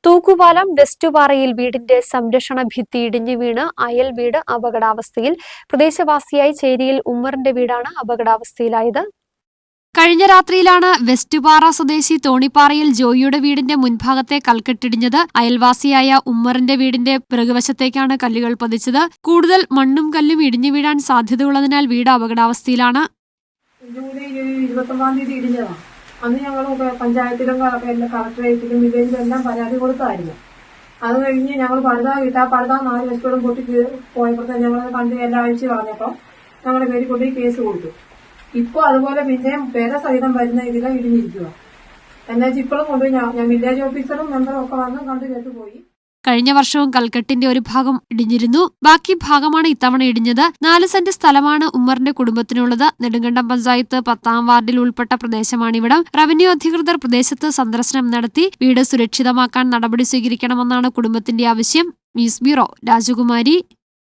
തൂക്കുപാലം വെസ്റ്റുപാറയിൽ വീടിന്റെ സംരക്ഷണ ഭിത്തി ഇടിഞ്ഞു വീണ് അയൽ വീട് അപകടാവസ്ഥയിൽ. പ്രദേശവാസിയായ ചേരിയിൽ ഉമ്മറിന്റെ വീടാണ് അപകടാവസ്ഥയിലായത്. കഴിഞ്ഞ രാത്രിയിലാണ് വെസ്റ്റുപാറ സ്വദേശി തോണിപ്പാറയിൽ ജോയിയുടെ വീടിന്റെ മുൻഭാഗത്തെ കൽക്കെട്ടിടിഞ്ഞത്. അയൽവാസിയായ ഉമ്മറിന്റെ വീടിന്റെ പിറകുവശത്തേക്കാണ് കല്ലുകൾ പതിച്ചത്. കൂടുതൽ മണ്ണും കല്ലും ഇടിഞ്ഞു വീഴാൻ സാധ്യതയുള്ളതിനാൽ വീട് അപകടാവസ്ഥയിലാണ്. ജൂലൈ 29-ാം തീയതി ഇടിഞ്ഞതാണ്. അന്ന് ഞങ്ങൾ പഞ്ചായത്തിലും കളക്ടറേറ്റിലും വില്ലേജിലും എല്ലാം പരാതി കൊടുത്തായിരുന്നു. അത് കഴിഞ്ഞ് ഞങ്ങൾ പടുത കിട്ടാ പടുത 4 വശത്തോടും പൊട്ടി പോയപ്പോഴത്തെ ഞങ്ങളത് കണ്ട് എല്ലാം അഴിച്ചു കളഞ്ഞപ്പോൾ ഞങ്ങളുടെ പേര് കൊണ്ട് കേസ് കൊടുത്തു. ഇപ്പോൾ അതുപോലെ പിന്നെയും പേര സഹിതം വരുന്ന ഇതിലെ ഇടിഞ്ഞിരിക്കുക. എന്നുവെച്ചാൽ ഇപ്പോഴും കൊണ്ടുപോയി ഞാൻ വില്ലേജ് ഓഫീസറും മെമ്പറും ഒക്കെ വന്ന് കണ്ടു കേട്ടുപോയി. കഴിഞ്ഞ വർഷവും കൽക്കെട്ടിന്റെ ഒരു ഭാഗം ഇടിഞ്ഞിരുന്നു. ബാക്കി ഭാഗമാണ് ഇത്തവണ ഇടിഞ്ഞത്. 4 സെന്റ് സ്ഥലമാണ് ഉമ്മറിന്റെ കുടുംബത്തിനുള്ളത്. നെടുങ്കണ്ടം പഞ്ചായത്ത് 10-ാം വാർഡിൽ ഉൾപ്പെട്ട പ്രദേശമാണിവിടം. റവന്യൂ അധികൃതർ പ്രദേശത്ത് സന്ദർശനം നടത്തി വീട് സുരക്ഷിതമാക്കാൻ നടപടി സ്വീകരിക്കണമെന്നാണ് കുടുംബത്തിന്റെ ആവശ്യം. ന്യൂസ് ബ്യൂറോ, രാജകുമാരി.